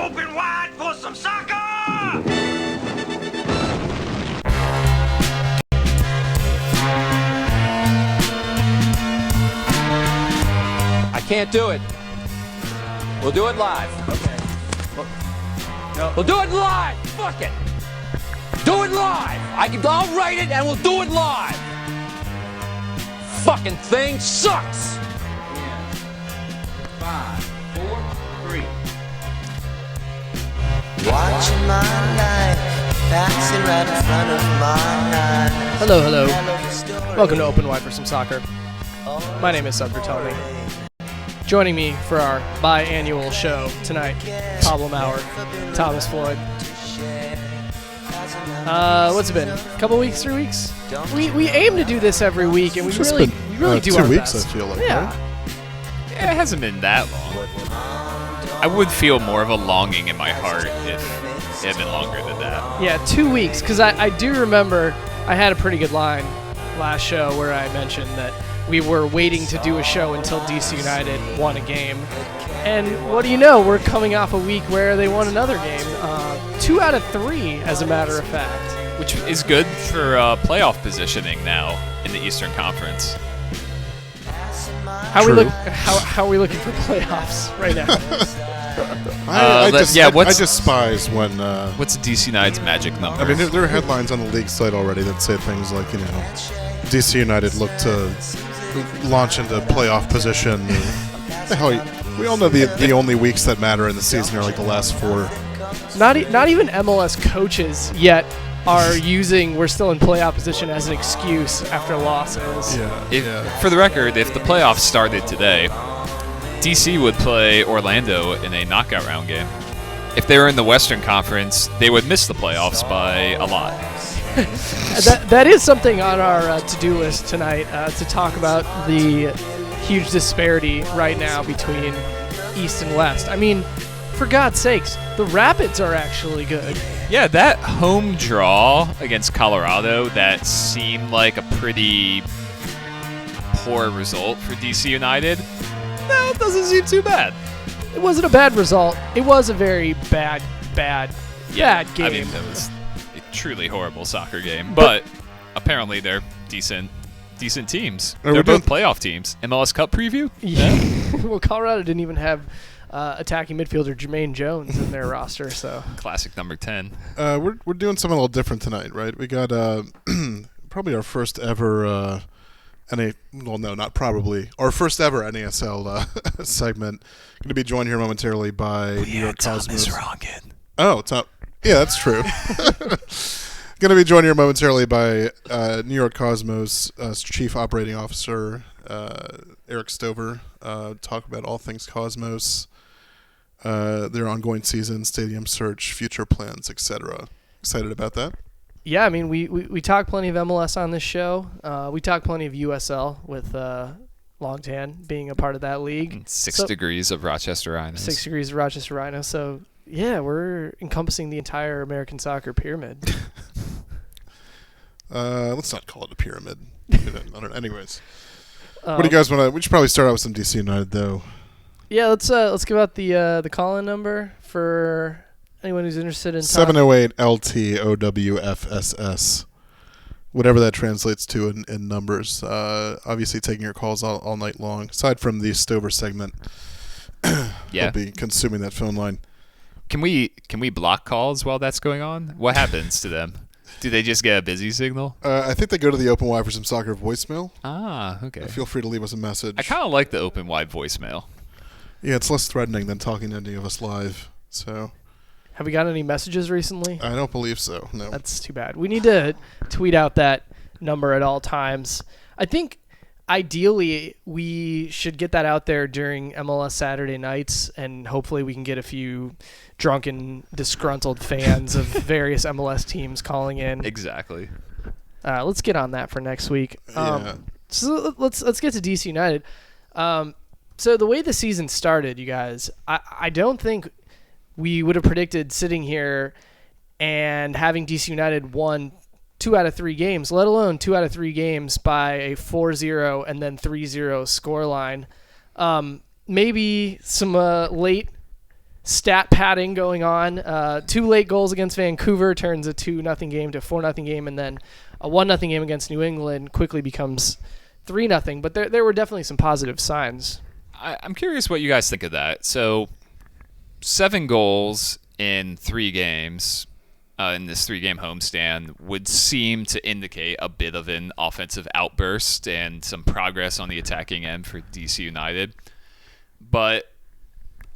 Open wide for some soccer! I can't do it. We'll do it live. Okay. No. We'll do it live. Fuck it. Do it live. I'll write it and we'll do it live. Fucking thing sucks. 5, 4, 3. Watching my life passing right in front of my eyes. Hello. Welcome to Open Wide for Some Soccer. My name is Sub Tony. Joining me for our biannual show tonight, Pablo Maurer, Thomas Floyd. What's it been? A couple weeks, 3 weeks? We aim to do this every week, and we really do our 2 weeks, best. I feel like. Yeah. Right? It hasn't been that long. I would feel more of a longing in my heart if it had been longer than that. Yeah, 2 weeks, because I do remember I had a pretty good line last show where I mentioned that we were waiting to do a show until DC United won a game. And what do you know? We're coming off a week where they won another game. 2 out of 3, as a matter of fact. Which is good for playoff positioning now in the Eastern Conference. How are we looking for playoffs right now? I what's- despise when. What's DC United's magic number? I mean, there are headlines on the league site already that say things like, DC United look to launch into playoff position. Hell, we all know the only weeks that matter in the season are like the last 4. Not even MLS coaches yet are using we're still in playoff position as an excuse after losses. For the record, if the playoffs started today, DC would play Orlando in a knockout round game. If they were in the Western Conference, they would miss the playoffs by a lot. That is something on our to-do list tonight, to talk about the huge disparity right now between East and West. I mean, for God's sakes, the Rapids are actually good. Yeah, that home draw against Colorado, that seemed like a pretty poor result for DC United. No, it doesn't seem too bad. It wasn't a bad result. It was a very bad game. I mean, that was a truly horrible soccer game. But apparently they're decent teams. Are They're we both doing- playoff teams. MLS Cup preview? Yeah. Well, Colorado didn't even have attacking midfielder Jermaine Jones in their roster, so Classic number 10. We're doing something a little different tonight, right? We got probably our first ever our first ever NASL segment. Going to be joined here momentarily by New York Cosmos. Oh, it's not. Yeah, that's true. Going to be joined here momentarily by New York Cosmos Chief Operating Officer Eric Stover. Talk about all things Cosmos, their ongoing season, stadium search, future plans, etc. Excited about that? yeah, I mean, we talk plenty of MLS on this show. We talk plenty of USL with Longtan being a part of that league. 6 degrees of Rochester Rhinos. 6 degrees of Rochester Rhino. So, yeah, we're encompassing the entire American soccer pyramid. Let's not call it a pyramid. Anyways, what do you guys want to? We should probably start out with some DC United, though. Yeah, let's give out the call-in number for anyone who's interested in 708 LTOWFSS. Whatever that translates to in numbers. Obviously, taking your calls all night long. Aside from the Stover segment, Yeah. I'll be consuming that phone line. Can we block calls while that's going on? What happens to them? Do they just get a busy signal? I think they go to the Open Wide for Some Soccer voicemail. Ah, okay. Feel free to leave us a message. I kind of like the open wide voicemail. Yeah, it's less threatening than talking to any of us live. So Have we got any messages recently? I don't believe so. No. That's too bad. We need to tweet out that number at all times. I think ideally we should get that out there during MLS Saturday nights, and hopefully we can get a few drunken, disgruntled fans of various MLS teams calling in. Exactly. Let's get on that for next week. Yeah. So let's get to DC United. So the way the season started, you guys, I don't think we would have predicted sitting here and having DC United won 2 out of 3 games, let alone 2 out of 3 games by a 4-0 and then 3-0 scoreline. Maybe some late stat padding going on. 2 late goals against Vancouver turns a 2-0 game to a 4-0 game, and then a 1-0 game against New England quickly becomes 3-0. But there were definitely some positive signs. I'm curious what you guys think of that. So 7 goals in 3 games in this 3-game homestand would seem to indicate a bit of an offensive outburst and some progress on the attacking end for DC United. But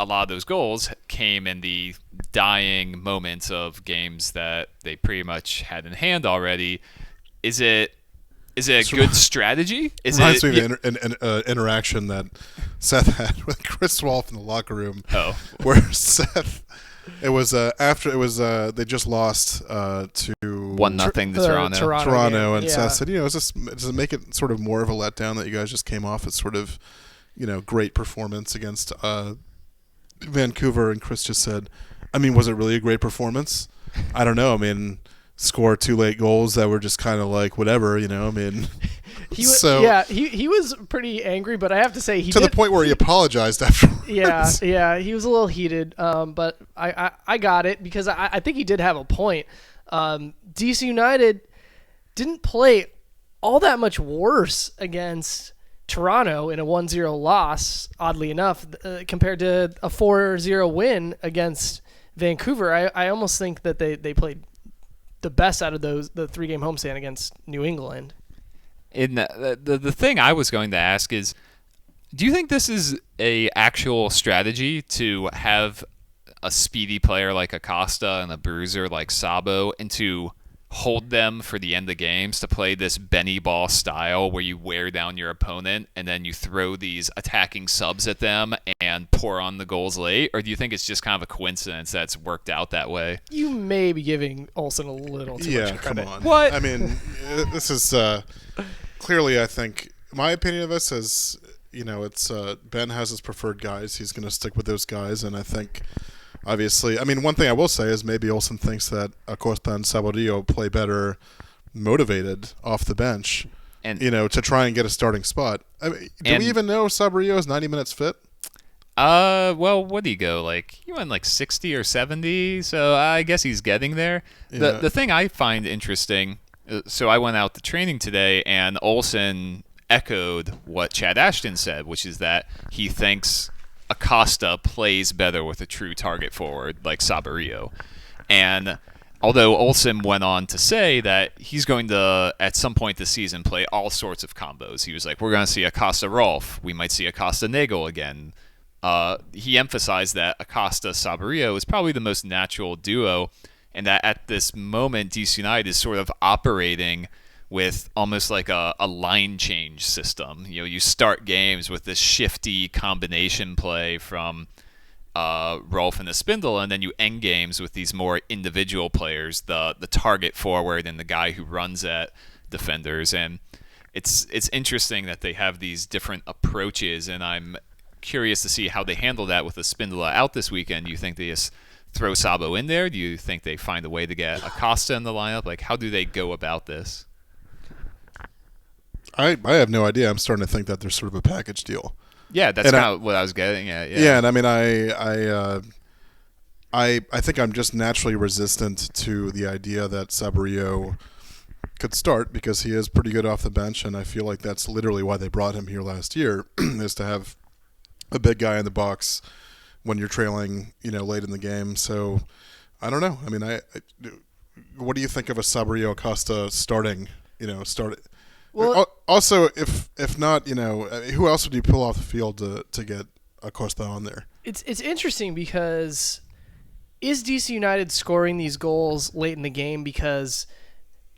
a lot of those goals came in the dying moments of games that they pretty much had in hand already. Is it a good strategy? Reminds me of an interaction that Seth had with Chris Wolf in the locker room. Oh. Where Seth, it was after it was they just lost to 1-0 to Toronto. Toronto, and yeah. Seth said, does it make it sort of more of a letdown that you guys just came off as sort of, great performance against Vancouver? And Chris just said, was it really a great performance? I don't know. Score 2 late goals that were just kind of like whatever, He was pretty angry, but I have to say the point where he apologized afterwards. Yeah, he was a little heated, but I got it because I think he did have a point. DC United didn't play all that much worse against Toronto in a 1-0 loss, oddly enough, compared to a 4-0 win against Vancouver. I almost think that they played the best out of the 3-game homestand against New England. The thing I was going to ask is, do you think this is a actual strategy to have a speedy player like Acosta and a bruiser like Sabo, and to hold them for the end of games, to play this Benny ball style where you wear down your opponent and then you throw these attacking subs at them and pour on the goals late? Or do you think it's just kind of a coincidence that's worked out that way? You may be giving Olsen a little too much credit. Come on. What? This is clearly, I think, my opinion of this is, it's Ben has his preferred guys. He's going to stick with those guys, and I think, obviously, one thing I will say is maybe Olsen thinks that Acosta and Saborio play better motivated off the bench, and to try and get a starting spot. Do we even know Saborio is 90 minutes fit? Well, what did he go? He went 60 or 70, so I guess he's getting there. Yeah. The thing I find interesting, so I went out to training today, and Olsen echoed what Chad Ashton said, which is that he thinks Acosta plays better with a true target forward like Saborio. And although Olsen went on to say that he's going to, at some point this season, play all sorts of combos. He was like, we're going to see Acosta-Rolf. We might see Acosta-Nagel again. He emphasized that Acosta-Saborio is probably the most natural duo, and that at this moment, DC United is sort of operating with almost like a line change system. You start games with this shifty combination play from Rolf and the Spindle, and then you end games with these more individual players, the target forward and the guy who runs at defenders. And it's interesting that they have these different approaches, and I'm curious to see how they handle that with the Spindola out this weekend. Do you think they just throw Sabo in there? Do you think they find a way to get Acosta in the lineup? How do they go about this? I have no idea. I'm starting to think that there's sort of a package deal. Yeah, that's kind of what I was getting at. Yeah, and I think I'm just naturally resistant to the idea that Saborio could start because he is pretty good off the bench, and I feel like that's literally why they brought him here last year, is to have a big guy in the box when you're trailing, late in the game. So I don't know. What do you think of a Saborio Acosta starting? Well, also, if not, who else would you pull off the field to get Acosta on there? It's interesting because is DC United scoring these goals late in the game because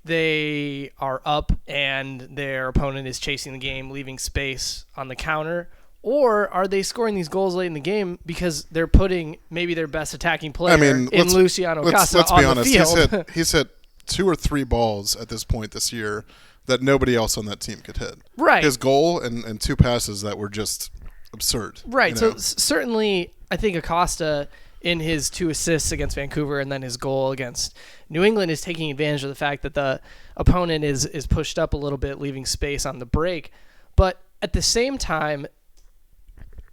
they are up and their opponent is chasing the game, leaving space on the counter? Or are they scoring these goals late in the game because they're putting maybe their best attacking player in Luciano Acosta let's on be honest. the field? He's hit 2 or 3 balls at this point this year that nobody else on that team could hit. Right. His goal and 2 passes that were just absurd. Right. So certainly I think Acosta, in his 2 assists against Vancouver and then his goal against New England, is taking advantage of the fact that the opponent is pushed up a little bit, leaving space on the break. But at the same time,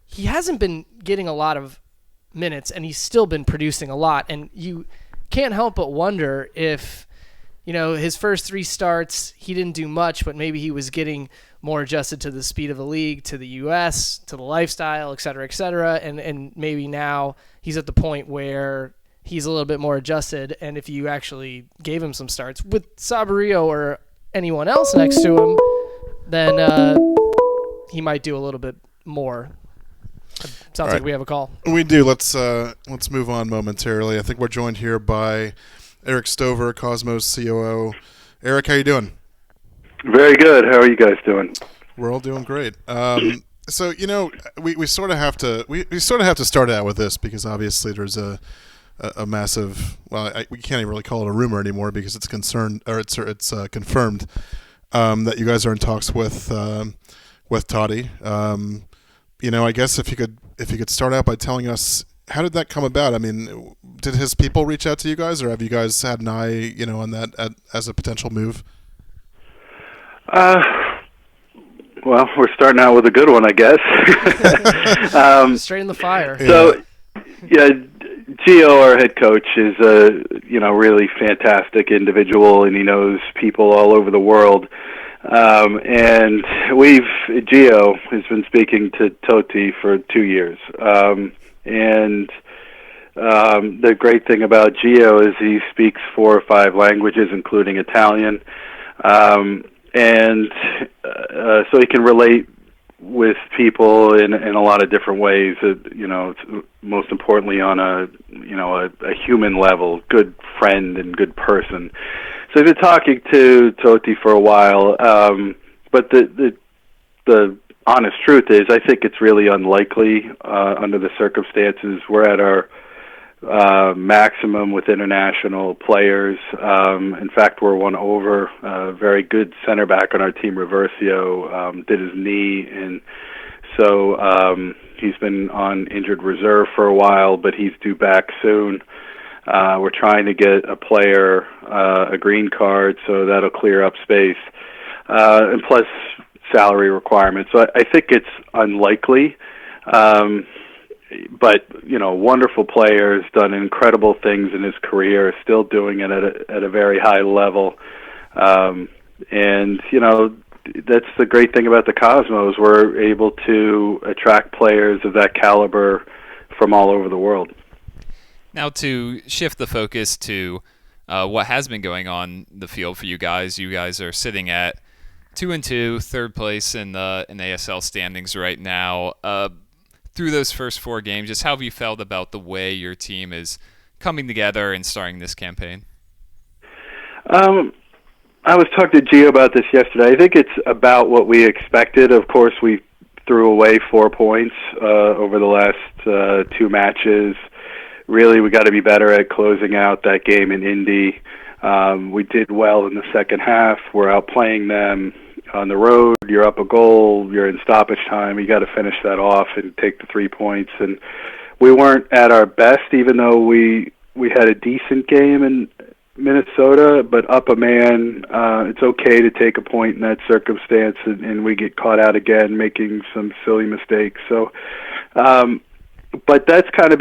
he hasn't been getting a lot of minutes, and he's still been producing a lot. And you can't help but wonder if, his first 3 starts, he didn't do much, but maybe he was getting more adjusted to the speed of the league, to the U.S., to the lifestyle, et cetera, and maybe now he's at the point where he's a little bit more adjusted, and if you actually gave him some starts with Saborio or anyone else next to him, then he might do a little bit more. Sounds like we have a call. We do. Let's move on momentarily. I think we're joined here by Eric Stover, Cosmos COO. Eric, how you doing? Very good. How are you guys doing? We're all doing great. So we sort of have to we sort of have to start out with this because obviously there's a massive. Well, we can't even really call it a rumor anymore because it's confirmed that you guys are in talks with Toddy. I guess if you could start out by telling us how did that come about? I mean, did his people reach out to you guys, or have you guys had an eye, on that as a potential move? Well, we're starting out with a good one, I guess. Straight in the fire. So, yeah, Gio, our head coach, is a really fantastic individual, and he knows people all over the world. And Gio has been speaking to Totti for 2 years. And the great thing about Gio is he speaks 4 or 5 languages, including Italian. And so he can relate with people in a lot of different ways. Most importantly on a human level, good friend and good person. So I've been talking to Totti for a while, but the honest truth is I think it's really unlikely under the circumstances. We're at our maximum with international players. In fact, we're one over. A very good center back on our team, Reversio, did his knee, and so he's been on injured reserve for a while, but he's due back soon. We're trying to get a player a green card, so that'll clear up space, and plus salary requirements. So I think it's unlikely. But wonderful player, has done incredible things in his career, still doing it at a very high level, and that's the great thing about the Cosmos. We're able to attract players of that caliber from all over the world. Now, to shift the focus to what has been going on the field for you guys are sitting at 2-2, third place in the ASL standings right now. Through those first 4 games, just how have you felt about the way your team is coming together and starting this campaign? I was talking to Gio about this yesterday. I think it's about what we expected. Of course, we threw away 4 points over the last 2 matches. Really, we got to be better at closing out that game in Indy. We did well in the second half. We're outplaying them. On the road, you're up a goal, you're in stoppage time, you got to finish that off and take the 3 points. And we weren't at our best, even though we had a decent game in Minnesota, but up a man, it's okay to take a point in that circumstance, and we get caught out again making some silly mistakes. So, but that's kind of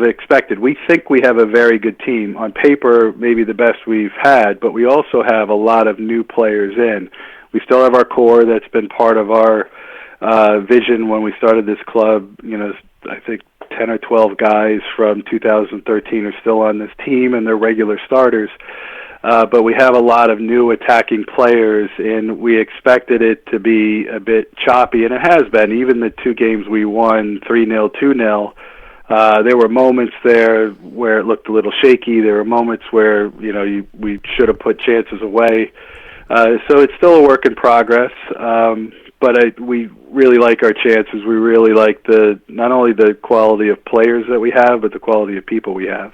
expected. We think we have a very good team. On paper, maybe the best we've had, but we also have a lot of new players in. We still have our core that's been part of our vision when we started this club. I think 10 or 12 guys from 2013 are still on this team, and they're regular starters. But we have a lot of new attacking players, and we expected it to be a bit choppy, and it has been. Even the 2 games we won, 3-0, 2-0, there were moments there where it looked a little shaky. There were moments where we should have put chances away. So it's still a work in progress, but we really like our chances. We really like not only the quality of players that we have, but the quality of people we have.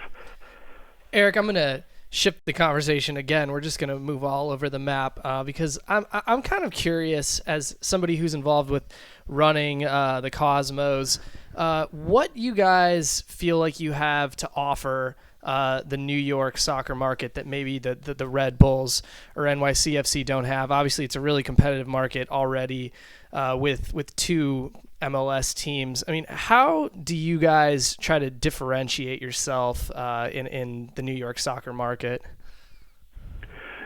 Eric, I'm going to shift the conversation again. We're just going to move all over the map because I'm kind of curious, as somebody who's involved with running the Cosmos, what you guys feel like you have to offer the New York soccer market that maybe the Red Bulls or NYCFC don't have. Obviously, it's a really competitive market already with 2 MLS teams. I mean, how do you guys try to differentiate yourself in the New York soccer market?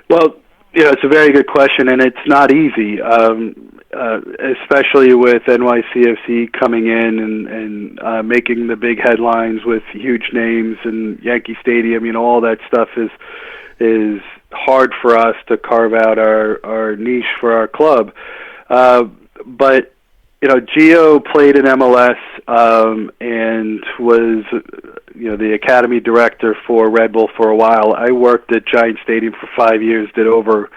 Well, it's a very good question, and it's not easy, especially with NYCFC coming in and making the big headlines with huge names and Yankee Stadium. All that stuff is hard for us to carve out our niche for our club. But Gio played in MLS and was the academy director for Red Bull for a while. I worked at Giant Stadium for 5 years, did over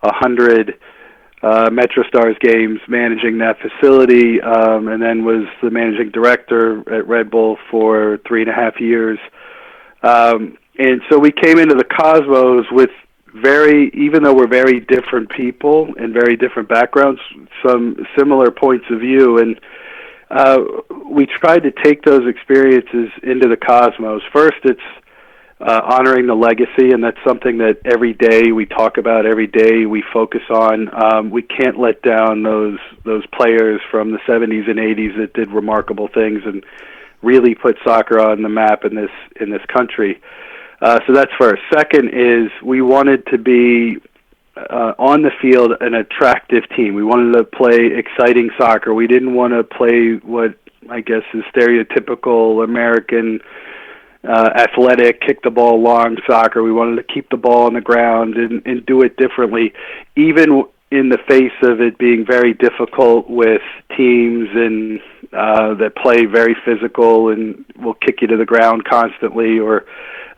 100 MetroStars games managing that facility, and then was the managing director at Red Bull for 3.5 years. And so we came into the Cosmos with even though we're very different people and very different backgrounds, some similar points of view, and we tried to take those experiences into the Cosmos. First, it's honoring the legacy, and that's something that every day we talk about, every day we focus on. We can't let down those players from the 70s and 80s that did remarkable things and really put soccer on the map in this country. So that's first. Second is we wanted to be on the field an attractive team. We wanted to play exciting soccer. We didn't want to play what I guess is stereotypical American athletic, kick the ball long soccer. We wanted to keep the ball on the ground and do it differently, even in the face of it being very difficult with teams and that play very physical and will kick you to the ground constantly, or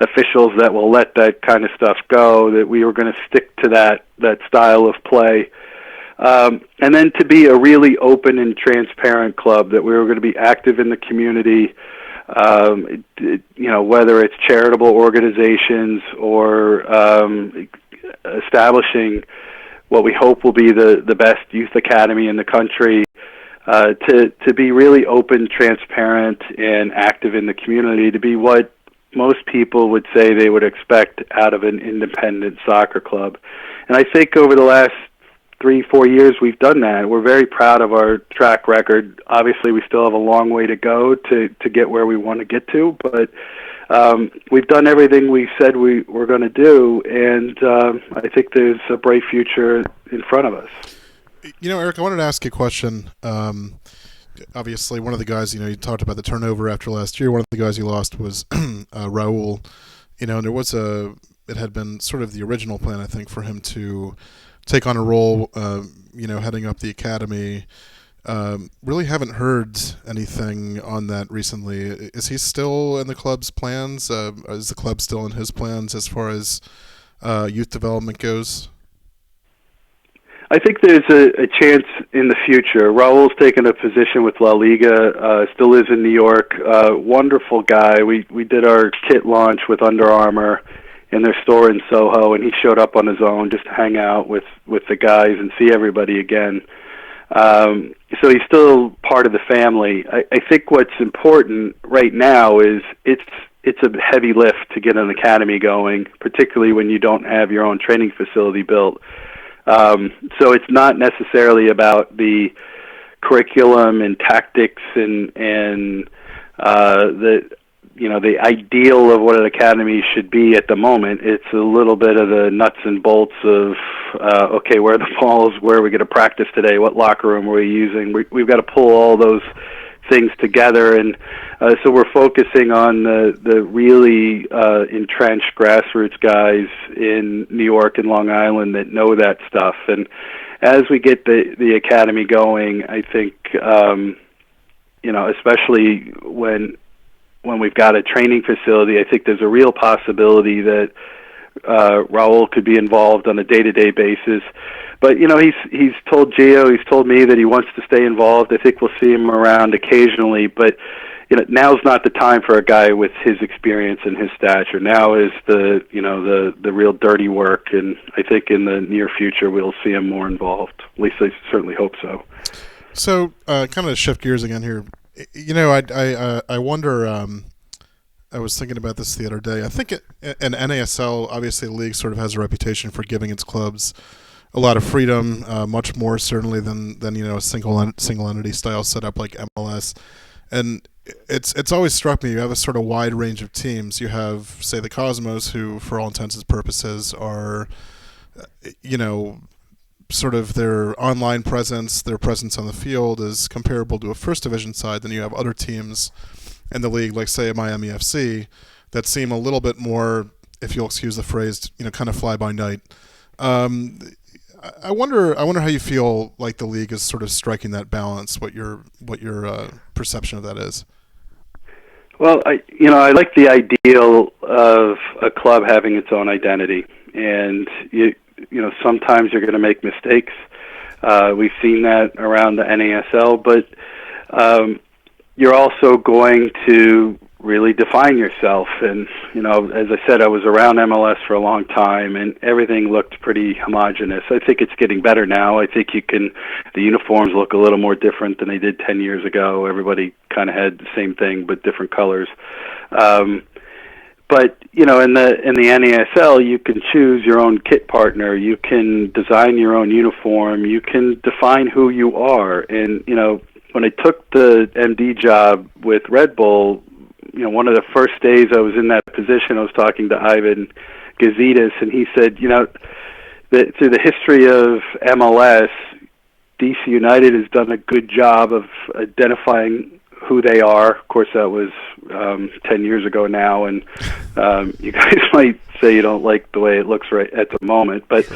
officials that will let that kind of stuff go, that we were going to stick to that style of play. And then to be a really open and transparent club, that we were going to be active in the community, whether it's charitable organizations or establishing what we hope will be the best youth academy in the country, to be really open, transparent, and active in the community, to be what most people would say they would expect out of an independent soccer club. And I think over the last 3-4 years we've done that. We're very proud of our track record. Obviously we still have a long way to go to get where we want to get to, but we've done everything we said we were going to do, and I think there's a bright future in front of us. Eric, I wanted to ask you a question. Obviously, one of the guys, you talked about the turnover after last year. One of the guys you lost was Raul. And it had been sort of the original plan, I think, for him to take on a role, heading up the academy. Really haven't heard anything on that recently. Is he still in the club's plans? Is the club still in his plans as far as youth development goes? I think there's a chance in the future. Raul's taken a position with La Liga, still lives in New York. Wonderful guy. We did our kit launch with Under Armour in their store in Soho, and he showed up on his own just to hang out with the guys and see everybody again. So he's still part of the family. I think what's important right now is it's a heavy lift to get an academy going, particularly when you don't have your own training facility built. So it's not necessarily about the curriculum and tactics and the ideal of what an academy should be at the moment. It's a little bit of the nuts and bolts of where are the balls, where are we going to practice today, what locker room are we using. We've got to pull all those things together, and so we're focusing on the really entrenched grassroots guys in New York and Long Island that know that stuff. And as we get the academy going, I think especially when we've got a training facility, I think there's a real possibility that Raul could be involved on a day-to-day basis. But he's told Gio, he's told me that he wants to stay involved. I think we'll see him around occasionally, but now's not the time for a guy with his experience and his stature. Now is the real dirty work, and I think in the near future we'll see him more involved. At least I certainly hope so. So, kind of shift gears again here. I wonder. I was thinking about this the other day. I think an NASL, obviously, the league sort of has a reputation for giving its clubs a lot of freedom, much more certainly than a single entity style setup like MLS. And it's always struck me, you have a sort of wide range of teams. You have, say, the Cosmos, who for all intents and purposes are, sort of their online presence, their presence on the field is comparable to a first division side. Then you have other teams in the league, like say Miami FC, that seem a little bit more, if you'll excuse the phrase, kind of fly by night. I wonder how you feel like the league is sort of striking that balance. What your perception of that is. Well, I like the ideal of a club having its own identity, and sometimes you're going to make mistakes. We've seen that around the NASL, but you're also going to really define yourself. And, as I said, I was around MLS for a long time, and everything looked pretty homogenous. I think it's getting better now. I think the uniforms look a little more different than they did 10 years ago. Everybody kind of had the same thing, but different colors. But in the NASL, you can choose your own kit partner. You can design your own uniform. You can define who you are. And when I took the MD job with Red Bull, one of the first days I was in that position, I was talking to Ivan Gazidis, and he said, that through the history of MLS, DC United has done a good job of identifying who they are. Of course, that was 10 years ago now, and you guys might say you don't like the way it looks right at the moment, but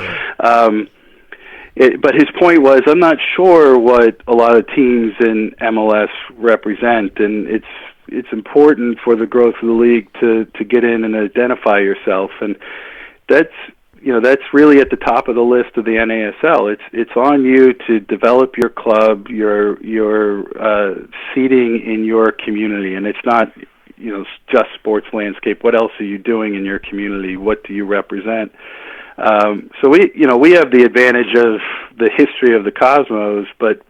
but his point was, I'm not sure what a lot of teams in MLS represent, and it's important for the growth of the league to get in and identify yourself, and that's really at the top of the list of the NASL. It's on you to develop your club, your seating in your community, and it's not just sports landscape. What else are you doing in your community? What do you represent? So we have the advantage of the history of the Cosmos, but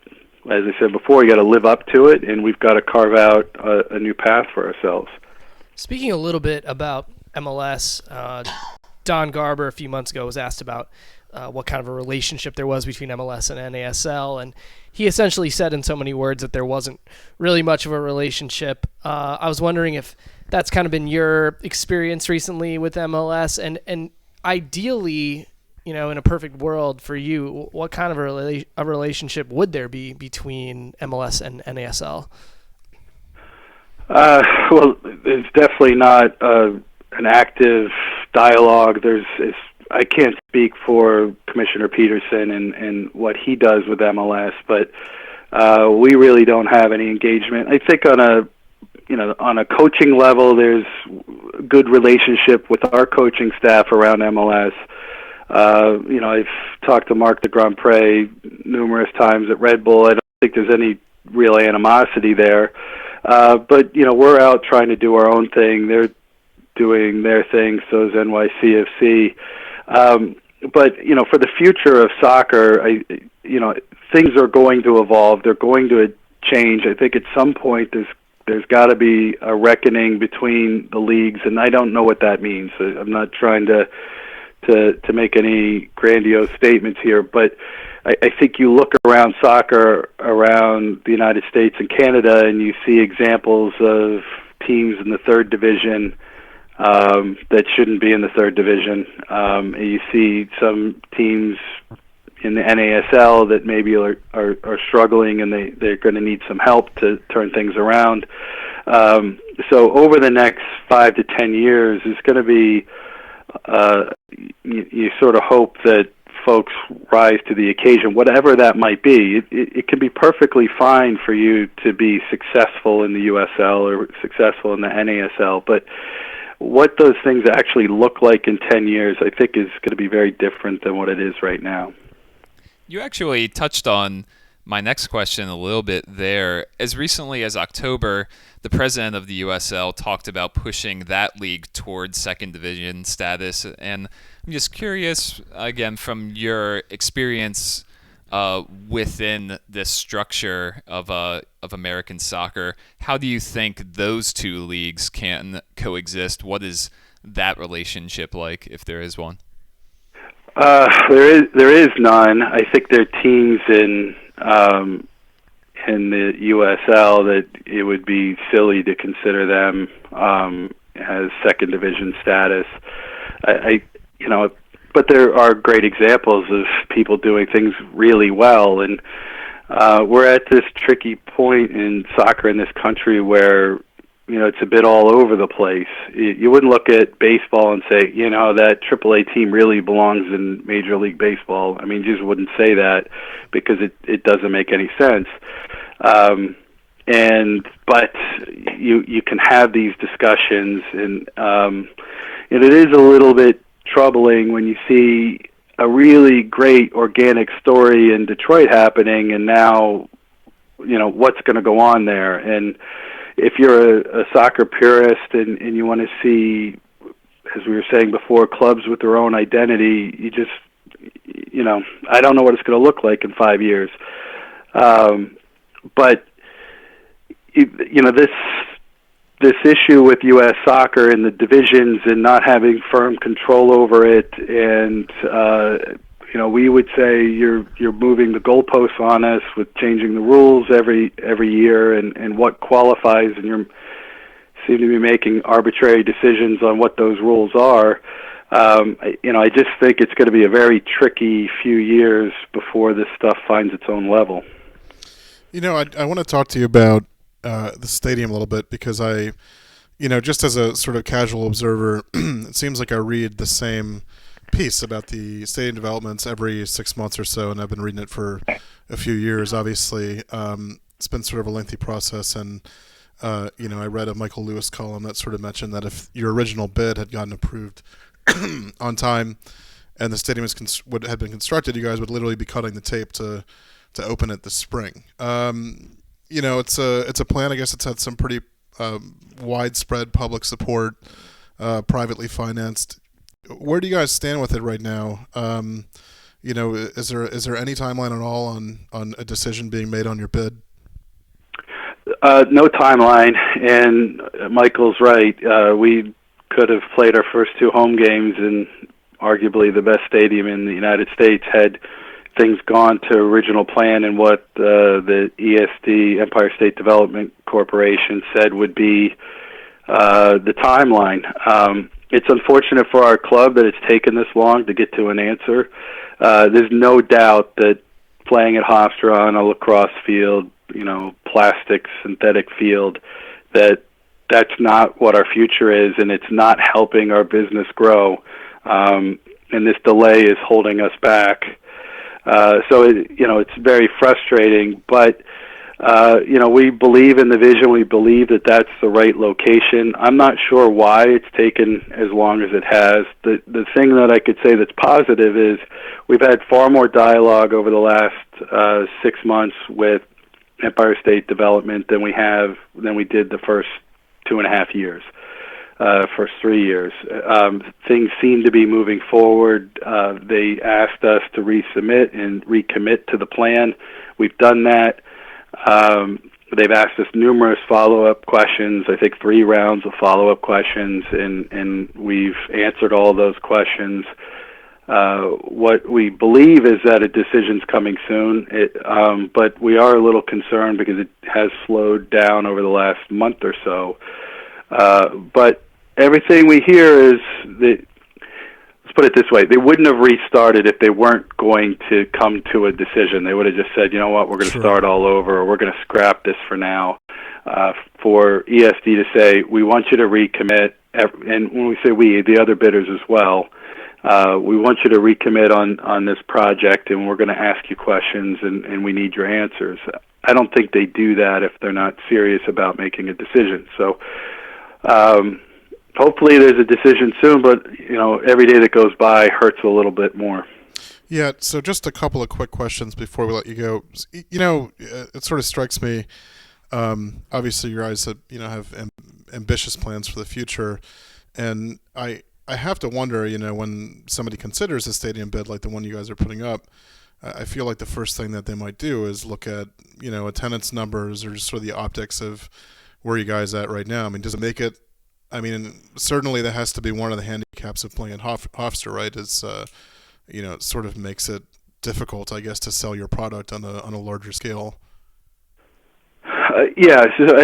as I said before, you got to live up to it, and we've got to carve out a new path for ourselves. Speaking a little bit about MLS, Don Garber a few months ago was asked about what kind of a relationship there was between MLS and NASL, and he essentially said in so many words that there wasn't really much of a relationship. I was wondering if that's kind of been your experience recently with MLS, and ideally, in a perfect world for you, what kind of a relationship would there be between MLS and NASL? Well, there's definitely not an active dialogue. I can't speak for Commissioner Peterson and what he does with MLS, but we really don't have any engagement. I think on a coaching level, there's a good relationship with our coaching staff around MLS. I've talked to Marc de Grandpré numerous times at Red Bull. I don't think there's any real animosity there. But we're out trying to do our own thing. They're doing their thing, so is NYCFC. But for the future of soccer, things are going to evolve. They're going to change. I think at some point there's got to be a reckoning between the leagues, and I don't know what that means. I'm not trying to make any grandiose statements here, but I think you look around soccer around the United States and Canada, and you see examples of teams in the third division that shouldn't be in the third division. And you see some teams in the NASL that maybe are struggling, and they're going to need some help to turn things around. So over the next 5 to 10 years, it's going to be you sort of hope that folks rise to the occasion, whatever that might be. It can be perfectly fine for you to be successful in the USL or successful in the NASL, but what those things actually look like in 10 years, I think, is going to be very different than what it is right now. You actually touched on my next question a little bit there. As recently as October, the president of the USL talked about pushing that league towards second division status. And I'm just curious, again, from your experience within this structure of American soccer, how do you think those two leagues can coexist? What is that relationship like, if there is one? There is none. I think there are teams in the USL that it would be silly to consider them as second division status. But there are great examples of people doing things really well, and we're at this tricky point in soccer in this country where it's a bit all over the place. You wouldn't look at baseball and say, that AAA team really belongs in Major League Baseball. I mean, you just wouldn't say that because it doesn't make any sense. But you can have these discussions, and it is a little bit troubling when you see a really great organic story in Detroit happening, and now what's going to go on there. And if you're a soccer purist and you want to see, as we were saying before, clubs with their own identity, you just I don't know what it's going to look like in 5 years. But this issue with U.S. soccer and the divisions and not having firm control over it, and we would say you're moving the goalposts on us with changing the rules every year, and what qualifies, and you seem to be making arbitrary decisions on what those rules are. I just think it's going to be a very tricky few years before this stuff finds its own level. I want to talk to you about the stadium a little bit, because just as a sort of casual observer, it seems like I read the same piece about the stadium developments every 6 months or so, and I've been reading it for a few years. Obviously, it's been sort of a lengthy process, and I read a Michael Lewis column that sort of mentioned that if your original bid had gotten approved on time and the stadium had been constructed, you guys would literally be cutting the tape to open it this spring. It's a plan. I guess it's had some pretty widespread public support, privately financed. Where do you guys stand with it right now? Is there any timeline at all on a decision being made on your bid? No timeline, and Michael's right. We could have played our first two home games in arguably the best stadium in the United States had things gone to original plan and what the ESD, Empire State Development Corporation, said would be the timeline. It's unfortunate for our club that it's taken this long to get to an answer. There's no doubt that playing at Hofstra on a lacrosse field, plastic, synthetic field, that's not what our future is, and it's not helping our business grow. And this delay is holding us back. So it's very frustrating, but we believe in the vision. We believe that that's the right location. I'm not sure why it's taken as long as it has. The thing that I could say that's positive is we've had far more dialogue over the last 6 months with Empire State Development than we did the first 2.5 years. First 3 years. Things seem to be moving forward. They asked us to resubmit and recommit to the plan. We've done that. They've asked us numerous follow-up questions, I think 3 rounds of follow-up questions, and we've answered all those questions. What we believe is that a decision's coming soon, but we are a little concerned because it has slowed down over the last month or so. But everything we hear is that, let's put it this way, they wouldn't have restarted if they weren't going to come to a decision. They would have just said, you know what, we're going to start all over, or we're going to scrap this for now. For ESD to say, we want you to recommit, and when we say we, the other bidders as well, we want you to recommit on this project, and we're going to ask you questions, and we need your answers. I don't think they do that if they're not serious about making a decision. So hopefully there's a decision soon, but every day that goes by hurts a little bit more. Yeah, so just a couple of quick questions before we let you go. It sort of strikes me, obviously you guys have ambitious plans for the future, and I have to wonder, when somebody considers a stadium bid like the one you guys are putting up, I feel like the first thing that they might do is look at, attendance numbers or just sort of the optics of where you guys at right now. I mean, does it make it? I mean, certainly that has to be one of the handicaps of playing at Hofstra, right? Is it sort of makes it difficult, I guess, to sell your product on a larger scale. Yeah, so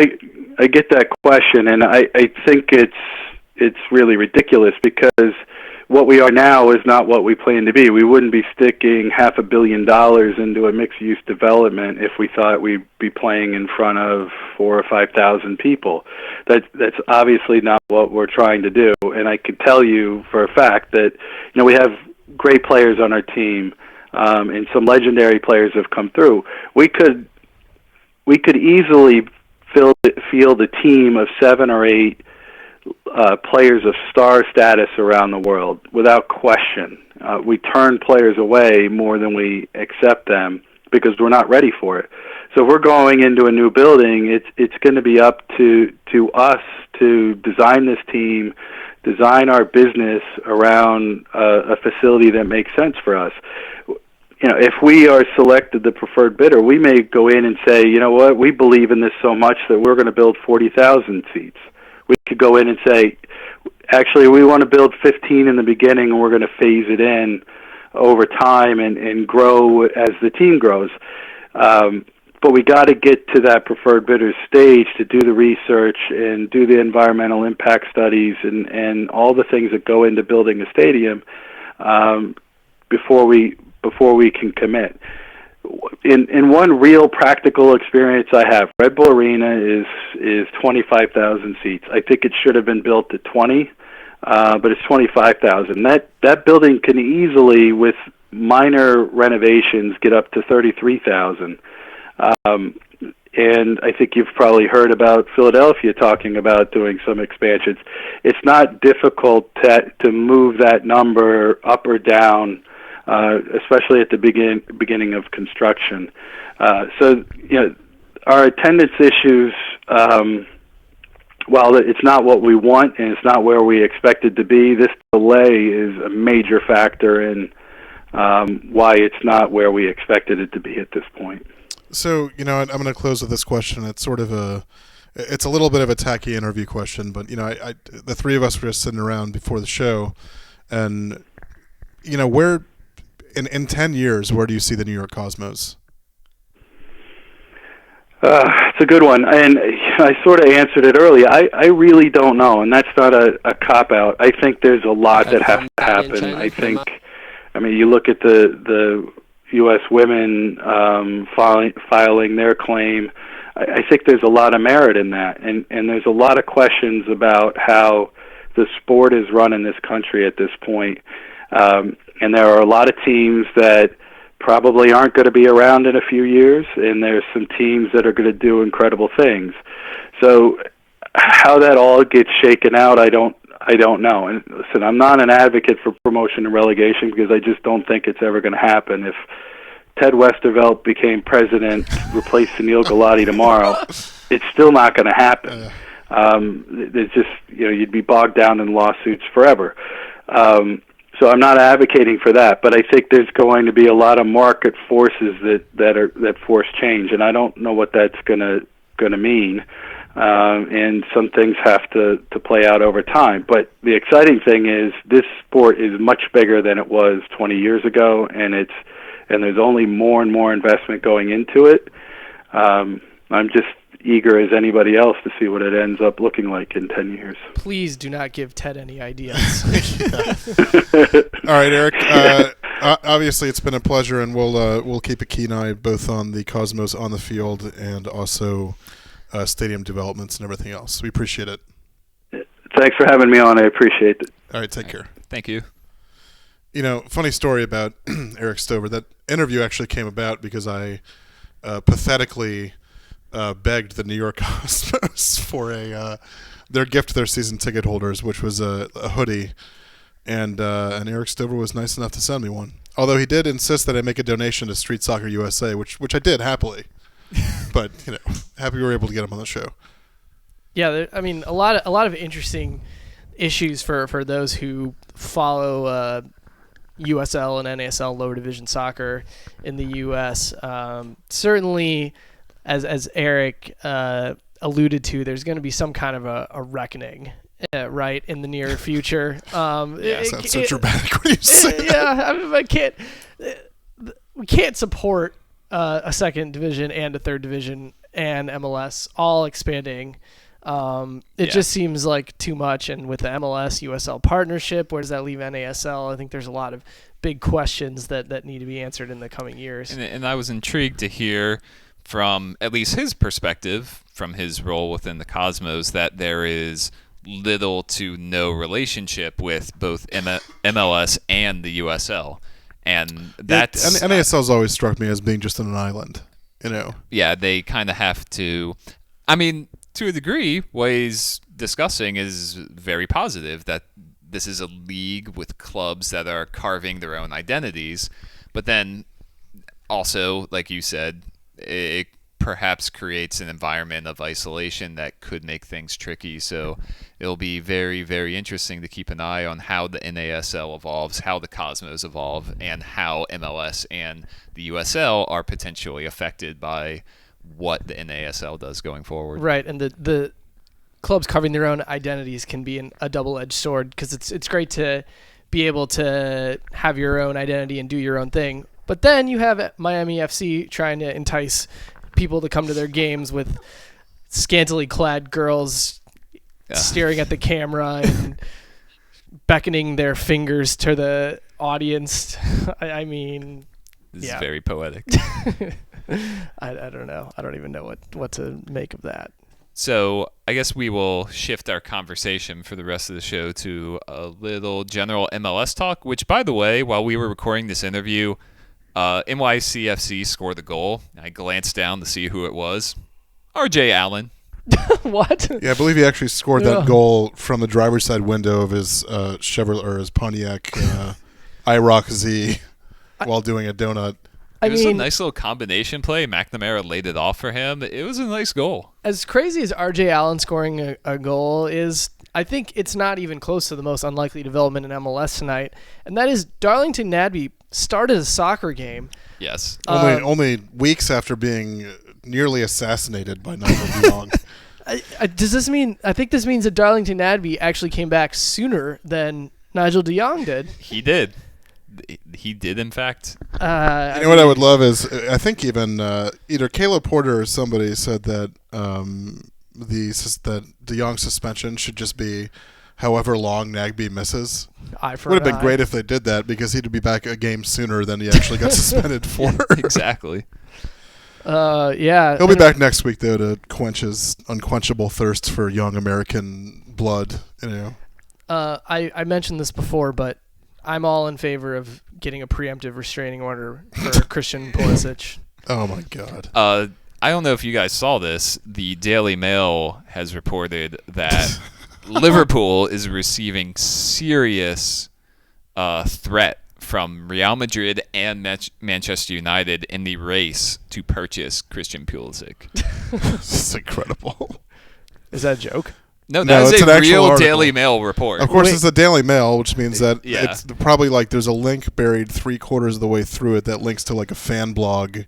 I get that question, and I think it's really ridiculous because what we are now is not what we plan to be. We wouldn't be sticking $500 million into a mixed-use development if we thought we'd be playing in front of 4,000 or 5,000 people. That's obviously not what we're trying to do, and I can tell you for a fact that we have great players on our team, and some legendary players have come through. We could easily field a team of 7 or 8 players of star status around the world without question. We turn players away more than we accept them because we're not ready for it. So if we're going into a new building, it's going to be up to us to design this team, design our business around a facility that makes sense for us. If we are selected the preferred bidder, we may go in and say, you know what, we believe in this so much that we're going to build 40,000 seats. We could go in and say, actually, we want to build 15 in the beginning, and we're going to phase it in over time and grow as the team grows. But we got to get to that preferred bidder stage to do the research and do the environmental impact studies and all the things that go into building a stadium before we can commit. In one real practical experience I have, Red Bull Arena is 25,000 seats. I think it should have been built to 20, but it's 25,000. That building can easily, with minor renovations, get up to 33,000. And I think you've probably heard about Philadelphia talking about doing some expansions. It's not difficult to move that number up or down, especially at the beginning of construction. So, our attendance issues, while it's not what we want and it's not where we expect it to be, this delay is a major factor in why it's not where we expected it to be at this point. So, I'm going to close with this question. It's sort of it's a little bit of a tacky interview question, but, the three of us were just sitting around before the show, and, where, in 10 years, where do you see the New York Cosmos? It's a good one, and I sort of answered it earlier. I really don't know, and that's not a cop-out. I think there's a lot that has to happen. I think, you look at the U.S. women filing their claim. I think there's a lot of merit in that, and there's a lot of questions about how the sport is run in this country at this point. And there are a lot of teams that probably aren't going to be around in a few years, and there's some teams that are going to do incredible things. So how that all gets shaken out, I don't know. And listen, I'm not an advocate for promotion and relegation because I just don't think it's ever going to happen. If Ted Westervelt became president, replaced Sunil Gulati tomorrow, it's still not going to happen. There's just, you'd be bogged down in lawsuits forever. So I'm not advocating for that, but I think there's going to be a lot of market forces that force change, and I don't know what that's going to mean. And some things have to play out over time. But the exciting thing is this sport is much bigger than it was 20 years ago, and there's only more and more investment going into it. I'm just eager as anybody else to see what it ends up looking like in 10 years. Please do not give Ted any ideas. All right, Eric. Obviously, it's been a pleasure, and we'll keep a keen eye both on the Cosmos on the field and also stadium developments and everything else. We appreciate it. Thanks for having me on. I appreciate it. All right, take care. Thank you. Funny story about Eric Stover. That interview actually came about because I pathetically begged the New York Cosmos for their gift to their season ticket holders, which was a hoodie, and Eric Stover was nice enough to send me one. Although he did insist that I make a donation to Street Soccer USA, which I did happily. But happy we were able to get him on the show. Yeah, a lot of interesting issues for those who follow USL and NASL lower division soccer in the U.S. Certainly, as Eric alluded to, there's going to be some kind of a reckoning, right in the near future. Sounds so dramatic when you say that. Yeah, I mean, we can't support a second division and a third division and MLS all expanding. It just seems like too much. And with the MLS USL partnership, where does that leave NASL? I think there's a lot of big questions that need to be answered in the coming years. And I was intrigued to hear from at least his perspective, from his role within the Cosmos, that there is little to no relationship with both MLS and the USL. And that's... NASL's always struck me as being just on an island, you know? Yeah, they kind of have to... I mean, to a degree, what he's discussing is very positive, that this is a league with clubs that are carving their own identities. But then also, like you said, it perhaps creates an environment of isolation that could make things tricky. So it'll be very, very interesting to keep an eye on how the NASL evolves, how the Cosmos evolve, and how MLS and the USL are potentially affected by what the NASL does going forward. Right, and the clubs carving their own identities can be a double-edged sword, because it's great to be able to have your own identity and do your own thing. But then you have Miami FC trying to entice people to come to their games with scantily clad girls staring at the camera and beckoning their fingers to the audience. I mean, this is very poetic. I don't know. I don't even know what to make of that. So I guess we will shift our conversation for the rest of the show to a little general MLS talk, which, by the way, while we were recording this interview, NYCFC scored the goal. I glanced down to see who it was. RJ Allen. What? Yeah, I believe he actually scored that goal from the driver's side window of his Chevrolet or his Pontiac IROC Z while doing a donut. It was a nice little combination play. McNamara laid it off for him. It was a nice goal. As crazy as RJ Allen scoring a goal is, I think it's not even close to the most unlikely development in MLS tonight, and that is Darlington Nagbe started a soccer game. Yes. Only weeks after being nearly assassinated by Nigel de Jong. Does this mean? I think this means that Darlington Nagbe actually came back sooner than Nigel de Jong did. He did. He did, in fact. What I would love is, I think even either Caleb Porter or somebody said that that de Jong's suspension should just be however long Nagbe misses. It would have been great if they did that, because he'd be back a game sooner than he actually got suspended for. Exactly. Yeah. He'll be back next week, though, to quench his unquenchable thirst for young American blood. You know. I mentioned this before, but I'm all in favor of getting a preemptive restraining order for Christian Pulisic. Oh my God. I don't know if you guys saw this. The Daily Mail has reported that Liverpool is receiving serious threat from Real Madrid and Manchester United in the race to purchase Christian Pulisic. This is incredible. Is that a joke? No, that is a real article. Daily Mail report. Of course, it's a Daily Mail, which means that it's probably like there's a link buried 3/4 of the way through it that links to like a fan blog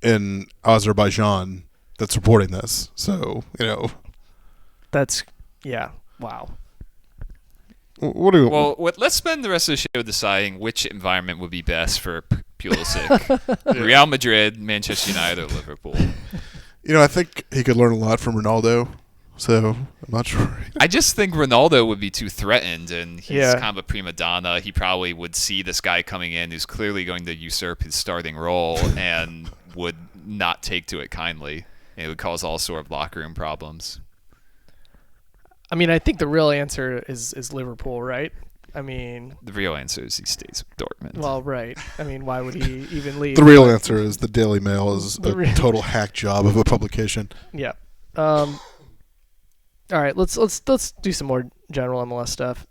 in Azerbaijan that's reporting this. So, you know. That's, yeah, wow. Well, let's spend the rest of the show deciding which environment would be best for Pulisic. Real Madrid, Manchester United, or Liverpool. You know, I think he could learn a lot from Ronaldo. So, I'm not sure. I just think Ronaldo would be too threatened, and he's kind of a prima donna. He probably would see this guy coming in who's clearly going to usurp his starting role and would not take to it kindly. It would cause all sort of locker room problems. I mean, I think the real answer is Liverpool, right? I mean... The real answer is he stays with Dortmund. Well, right. I mean, why would he even leave? The real answer is the Daily Mail is a total hack job of a publication. Yeah. All right, let's do some more general MLS stuff.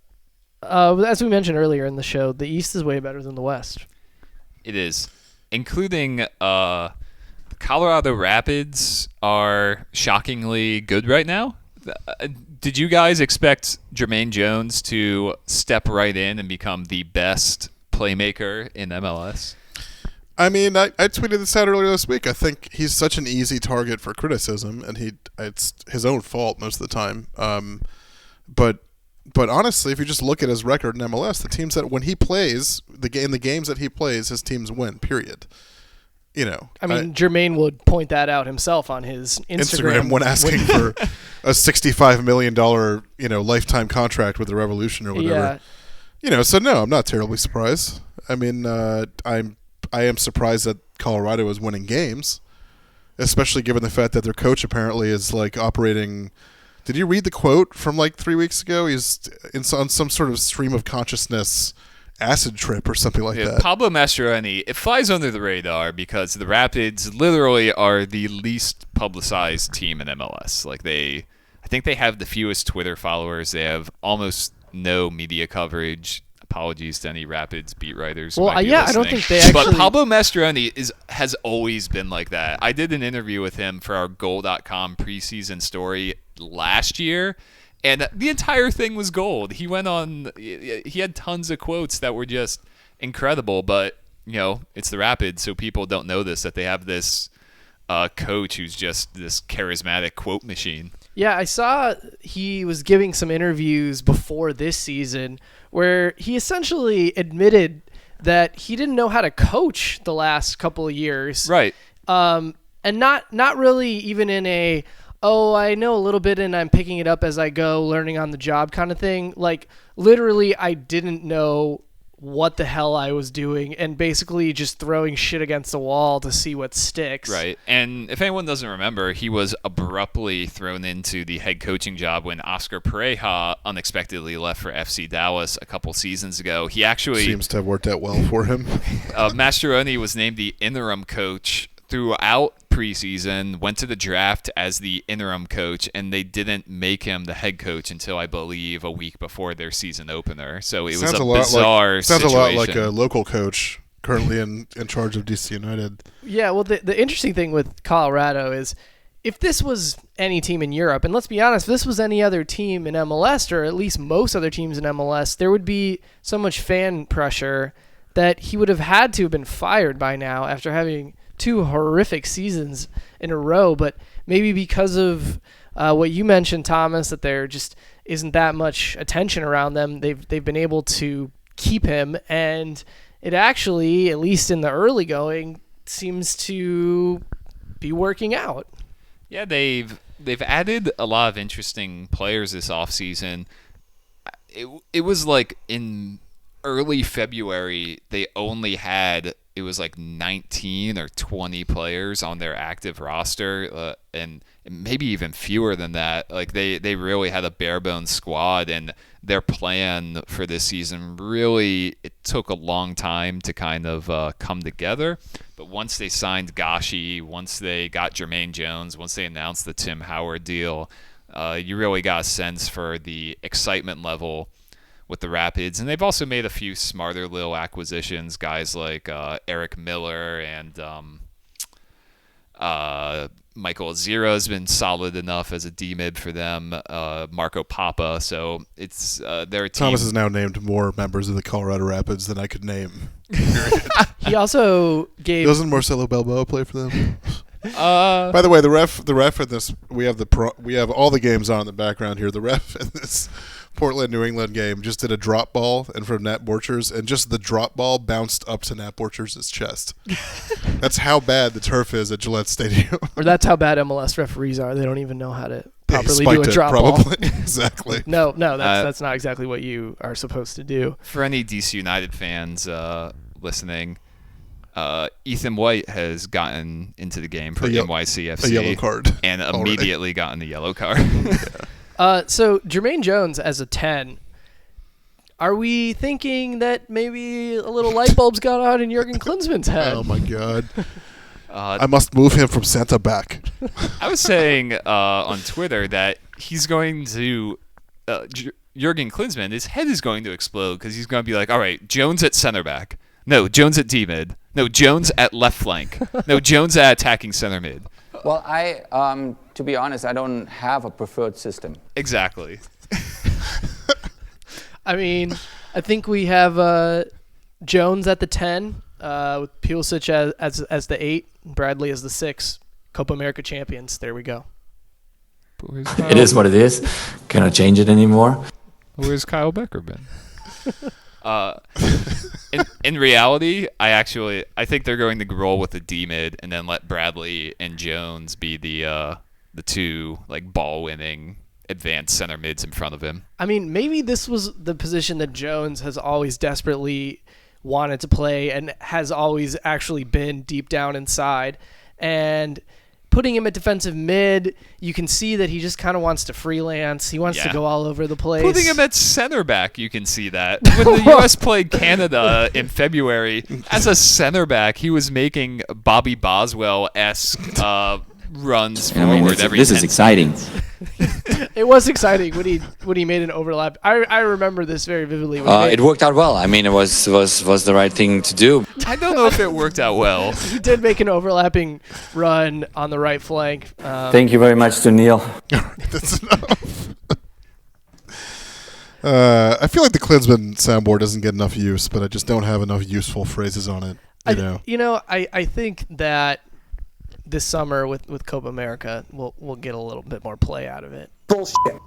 As we mentioned earlier in the show, the East is way better than the West. It is, including Colorado Rapids are shockingly good right now. Did you guys expect Jermaine Jones to step right in and become the best playmaker in MLS? I mean, I tweeted this out earlier this week. I think he's such an easy target for criticism, and it's his own fault most of the time. But But honestly, if you just look at his record in MLS, the teams that when he plays, the games that he plays, his teams win. Period. You know, I mean, Jermaine would point that out himself on his Instagram when asking for a $65 million, lifetime contract with the Revolution or whatever. Yeah. You know, so no, I'm not terribly surprised. I mean, I am surprised that Colorado is winning games, especially given the fact that their coach apparently is like operating. Did you read the quote from like 3 weeks ago? He's on some sort of stream of consciousness acid trip or something like that. Pablo Mastroeni, it flies under the radar because the Rapids literally are the least publicized team in MLS. Like I think they have the fewest Twitter followers. They have almost no media coverage. Apologies to any Rapids beat writers. Well, I don't think they actually. But Pablo Mastroeni has always been like that. I did an interview with him for our Goal.com preseason story last year. And the entire thing was gold. He had tons of quotes that were just incredible, but, it's the Rapids, so people don't know that they have this coach who's just this charismatic quote machine. Yeah, I saw he was giving some interviews before this season where he essentially admitted that he didn't know how to coach the last couple of years. Right. And not really even in a, I know a little bit and I'm picking it up as I go, learning on the job kind of thing. Like, literally, I didn't know what the hell I was doing and basically just throwing shit against the wall to see what sticks. Right. And if anyone doesn't remember, he was abruptly thrown into the head coaching job when Oscar Pareja unexpectedly left for FC Dallas a couple seasons ago. He actually seems to have worked out well for him. Mastroeni was named the interim coach throughout preseason, went to the draft as the interim coach, and they didn't make him the head coach until, I believe, a week before their season opener. So it was a bizarre situation. Sounds a lot like a local coach currently in charge of DC United. Yeah, well, the interesting thing with Colorado is if this was any team in Europe, and let's be honest, if this was any other team in MLS, or at least most other teams in MLS, there would be so much fan pressure that he would have had to have been fired by now after having 2 horrific seasons in a row. But maybe because of what you mentioned, Thomas, that there just isn't that much attention around them, they've been able to keep him, and it actually, at least in the early going, seems to be working out. Yeah, they've added a lot of interesting players this offseason. It was like in early February, they only had it was like 19 or 20 players on their active roster, and maybe even fewer than that. Like they really had a bare bones squad, and their plan for this season really, it took a long time to kind of come together. But once they signed Gashi, once they got Jermaine Jones, once they announced the Tim Howard deal, you really got a sense for the excitement level with the Rapids. And they've also made a few smarter little acquisitions, guys like Eric Miller and Michael Azira has been solid enough as a D-mid for them, Marco Papa. So it's their team. Thomas has now named more members of the Colorado Rapids than I could name. He also gave... Doesn't Marcelo Balboa play for them? By the way, the ref in this, we have all the games on in the background here. The ref in this Portland New England game just did a drop ball in front of Nat Borchers, and just the drop ball bounced up to Nat Borchers' chest. That's how bad the turf is at Gillette Stadium. Or that's how bad MLS referees are. They don't even know how to properly do a drop ball. Exactly. No, that's not exactly what you are supposed to do. For any DC United fans listening, Ethan White has gotten into the game for NYCFC. A yellow card. And immediately gotten the yellow card. So Jermaine Jones as a 10, are we thinking that maybe a little light bulb's gone on in Jurgen Klinsmann's head? Oh, my God. I must move him from center back. I was saying on Twitter that he's going to Jurgen Klinsmann, his head is going to explode because he's going to be like, all right, Jones at center back. No, Jones at D-mid. No, Jones at left flank. No, Jones at attacking center mid. Well, to be honest, I don't have a preferred system. Exactly. I mean, I think we have Jones at the 10, with Pulisic as the 8, Bradley as the 6. Copa America champions. There we go. It is what it is. Cannot change it anymore. Where's Kyle Becker been? In reality, I think they're going to roll with the D mid and then let Bradley and Jones be the two like ball winning advanced center mids in front of him. I mean, maybe this was the position that Jones has always desperately wanted to play and has always actually been deep down inside. And putting him at defensive mid, you can see that he just kind of wants to freelance. He wants to go all over the place. Putting him at center back, you can see that. When the U.S. played Canada in February, as a center back, he was making Bobby Boswell-esque runs forward every. This is exciting. It was exciting when he made an overlap. I remember this very vividly. It worked out well. I mean, it was the right thing to do. I don't know if it worked out well. He did make an overlapping run on the right flank. Thank you very much to Neil. That's enough. I feel like the Klinsmann soundboard doesn't get enough use, but I just don't have enough useful phrases on it. I think that this summer with Copa America, we'll get a little bit more play out of it. Bullshit. All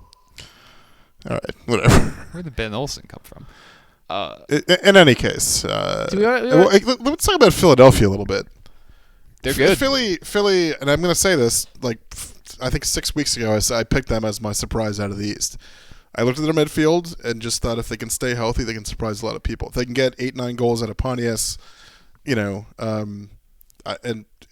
right, whatever. Where did Ben Olsen come from? In any case, let's talk about Philadelphia a little bit. They're good. Philly, and I'm going to say this, I think 6 weeks ago, I picked them as my surprise out of the East. I looked at their midfield and just thought if they can stay healthy, they can surprise a lot of people. If they can get 8-9 goals out of Pontius, and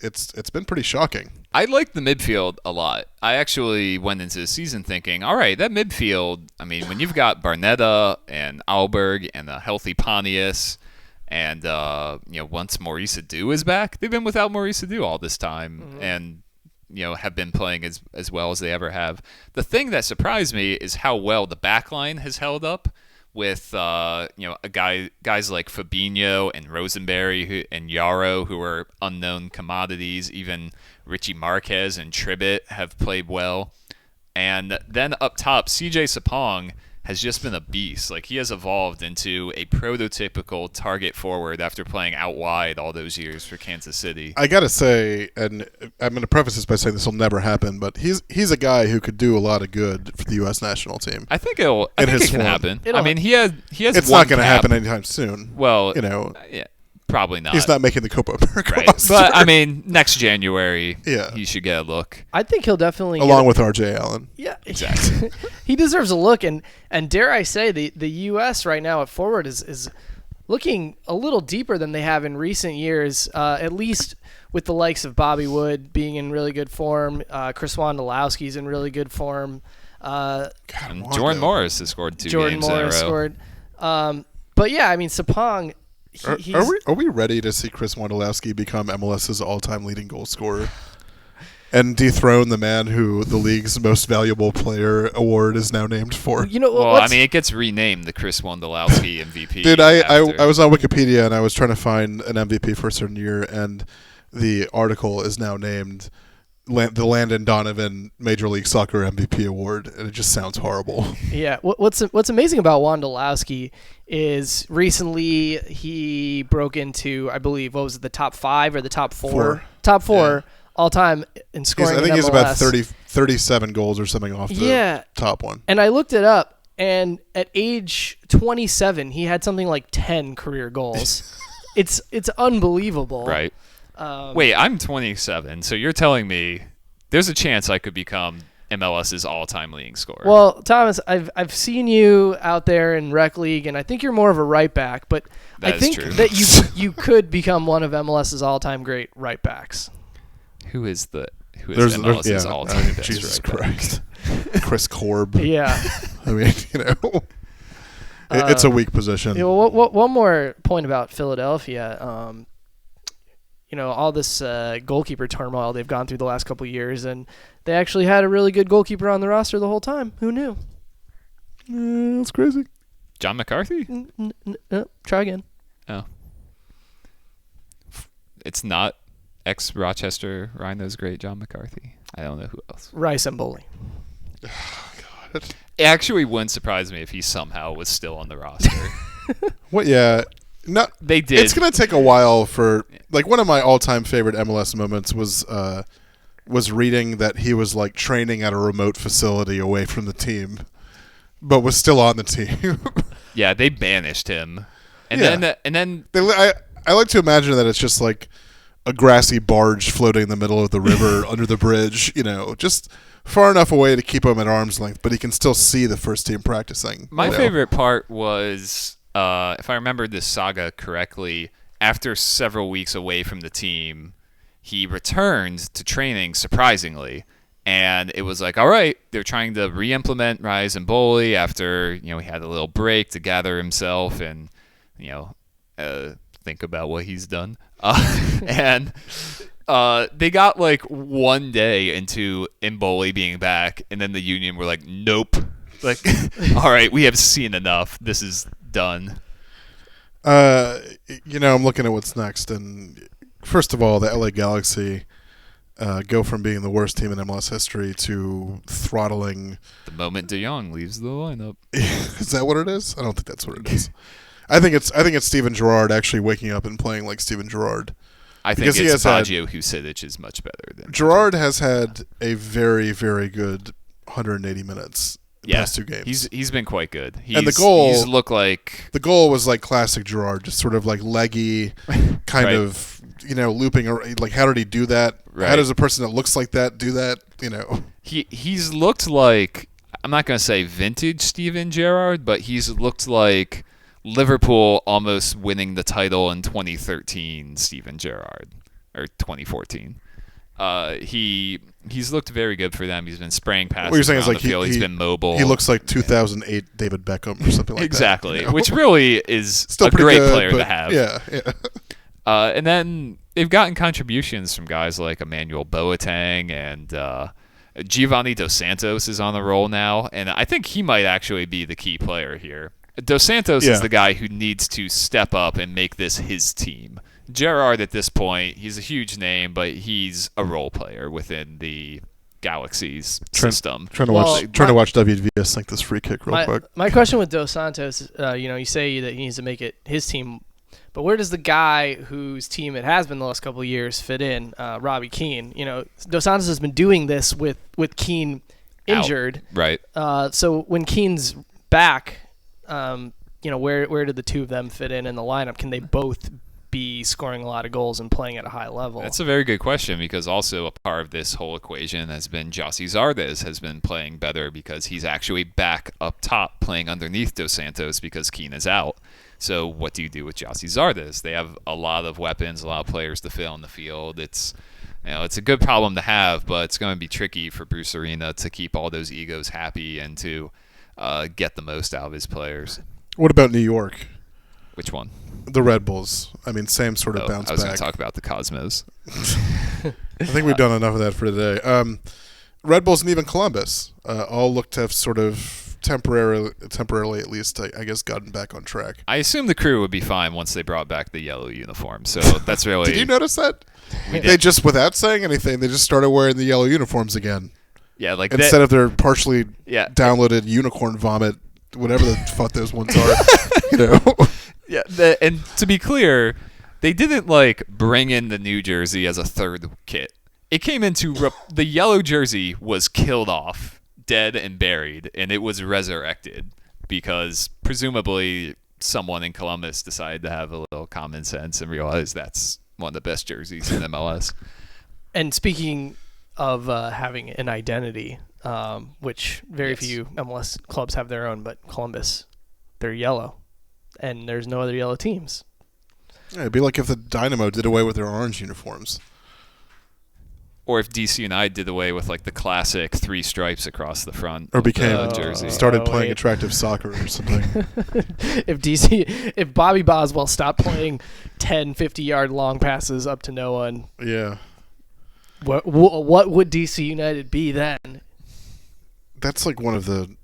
it's been pretty shocking. I like the midfield a lot. I actually went into the season thinking, all right, that midfield, I mean, when you've got Barnetta and Alberg and a healthy Pontius and, once Maurice Adu is back, they've been without Maurice Adu all this time and, have been playing as well as they ever have. The thing that surprised me is how well the back line has held up with guys like Fabinho and Rosenberry and Yarrow, who are unknown commodities. Even Richie Marquez and Tribbett have played well. And then up top, CJ Sapong has just been a beast. Like, he has evolved into a prototypical target forward after playing out wide all those years for Kansas City. I gotta say, and I'm going to preface this by saying this will never happen, but he's a guy who could do a lot of good for the U.S. national team. I think it can happen. I mean, he has. It's not going to happen anytime soon. Well, yeah. Probably not. He's not making the Copa America right. roster. But, I mean, next January, yeah, he should get a look. I think he'll definitely along with R.J. Allen. Yeah, exactly. He deserves a look, and dare I say, the U.S. right now at forward is looking a little deeper than they have in recent years, at least with the likes of Bobby Wood being in really good form. Chris Wondolowski's in really good form. Jordan Morris has scored 2 Jordan games Morris in a row. scored. But, yeah, I mean, Sapong... Are we ready to see Chris Wondolowski become MLS's all-time leading goal scorer and dethrone the man who the league's most valuable player award is now named for? It gets renamed the Chris Wondolowski MVP. Dude, I was on Wikipedia and I was trying to find an MVP for a certain year, and the article is now named the Landon Donovan Major League Soccer MVP award, and it just sounds horrible. Yeah, what's amazing about Wondolowski is recently he broke into, I believe, what was it, the top 5 or the top 4? Top 4 all time in scoring. I think in he's MLS. about 37 goals or something off the top one. And I looked it up, and at age 27, he had something like 10 career goals. It's unbelievable. Right. Wait, I'm 27, so you're telling me there's a chance I could become MLS's all-time leading scorer. Well, Thomas, I've seen you out there in rec league, and I think you're more of a right back, but I think that you could become one of MLS's all-time great right backs. Who is MLS's all-time best Jesus right Christ. Chris Korb. Yeah. I mean, it's a weak position. One more point about Philadelphia. All this goalkeeper turmoil they've gone through the last couple of years, and they actually had a really good goalkeeper on the roster the whole time. Who knew? That's crazy. John McCarthy? Try again. Oh. It's not ex-Rochester Rhinos great John McCarthy. I don't know who else. Rice Emboli. Oh, God. It actually wouldn't surprise me if he somehow was still on the roster. What? Yeah. No, they did. It's gonna take a while for one of my all-time favorite MLS moments was reading that he was training at a remote facility away from the team but was still on the team. Yeah, they banished him, and Yeah. then I like to imagine that it's just like a grassy barge floating in the middle of the river under the bridge, just far enough away to keep him at arm's length, but he can still see the first team practicing. My favorite part was, if I remember this saga correctly, after several weeks away from the team, he returned to training surprisingly. And it was like, all right, they're trying to re-implement Rise and Bully after, he had a little break to gather himself and, think about what he's done. And they got like 1 day into Mboli being back, and then the union were like, nope. Like, all right, we have seen enough. This is done. I'm looking at what's next, and first of all, the LA Galaxy go from being the worst team in MLS history to throttling. The moment De Jong leaves the lineup. Is that what it is? I don't think that's what it is. I think it's Steven Gerrard actually waking up and playing like Steven Gerrard. I think it's Baggio Husidic is much better than Gerrard has had a very, very good 180 minutes in the past 2 games. He's been quite good. And the goal, he's looked like the goal was like classic Gerrard, just sort of like leggy, kind of looping. Like, how did he do that? Right. How does a person that looks like that do that? He's looked like, I'm not going to say vintage Steven Gerrard, but he's looked like Liverpool almost winning the title in 2013 Steven Gerrard, or 2014. He's looked very good for them. He's been spraying passes What you're saying around is like the field. He's been mobile. He looks like 2008 David Beckham or something like exactly, that. Which really is still a great good, player to have. Yeah. And then they've gotten contributions from guys like Emmanuel Boateng and Giovanni Dos Santos is on the roll now, and I think he might actually be the key player here. Dos Santos is the guy who needs to step up and make this his team. Gerrard, at this point, he's a huge name, but he's a role player within the Galaxy's system. Trying to watch David Villa sink this free kick real quick. My question with Dos Santos, you say that he needs to make it his team, but where does the guy whose team it has been the last couple of years fit in? Robbie Keane. Dos Santos has been doing this with Keane injured. Right. So when Keane's back, where do the two of them fit in the lineup? Can they both be scoring a lot of goals and playing at a high level? That's a very good question, because also a part of this whole equation has been Jossie Zardes has been playing better because he's actually back up top playing underneath Dos Santos because Keane is out. So what do you do with Jossie Zardes? They have a lot of weapons, a lot of players to fill in the field. It's a good problem to have, but it's going to be tricky for Bruce Arena to keep all those egos happy and to get the most out of his players. What about New York? Which one? The Red Bulls. I mean, same sort of bounce back. I was going to talk about the Cosmos. I think we've done enough of that for today. Red Bulls and even Columbus all look to have sort of temporarily at least, I guess, gotten back on track. I assume the crew would be fine once they brought back the yellow uniform. So that's really... Did you notice that? They just, without saying anything, they just started wearing the yellow uniforms again. Yeah, like instead of their partially downloaded unicorn vomit, whatever the fuck those ones are, Yeah, and to be clear, they didn't bring in the new jersey as a third kit. It came into the yellow jersey was killed off, dead and buried, and it was resurrected because presumably someone in Columbus decided to have a little common sense and realize that's one of the best jerseys in MLS. And speaking of having an identity, which very few MLS clubs have their own, but Columbus, they're yellow, and there's no other yellow teams. Yeah, it'd be like if the Dynamo did away with their orange uniforms. Or if DC United did away with the classic 3 stripes across the front, or became jersey, started playing attractive soccer or something. if Bobby Boswell stopped playing 10, 50-yard long passes up to no one, what would DC United be then? That's one of the...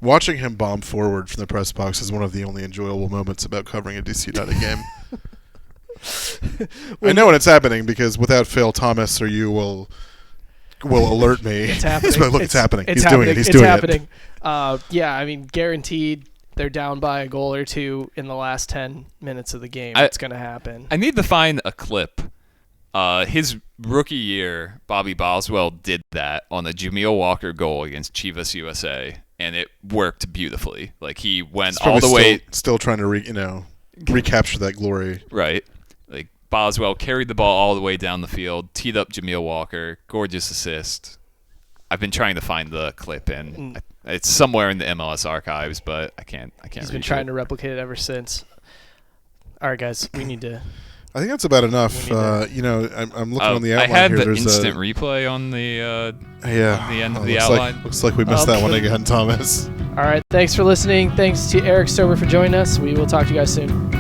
Watching him bomb forward from the press box is one of the only enjoyable moments about covering a DC United game. I know when it's happening because without Phil, Thomas or you will alert me. It's happening. Look, it's happening. He's doing it. He's doing it. I mean, guaranteed they're down by a goal or two in the last 10 minutes of the game. It's going to happen. I need to find a clip. His rookie year, Bobby Boswell did that on the Jameel Walker goal against Chivas USA. and it worked beautifully. Like he went He's all the probably way. Still trying to recapture that glory. Right. Like Boswell carried the ball all the way down the field, teed up Jameel Walker, gorgeous assist. I've been trying to find the clip, and it's somewhere in the MLS archives, but I can't. He's been trying to replicate it ever since. All right, guys, we need to. I think that's about enough. I'm looking on the outline I had here. the There's instant replay on the on the end of the looks outline. Looks like we missed that one again, Thomas. All right, thanks for listening. Thanks to Eric Stover for joining us. We will talk to you guys soon.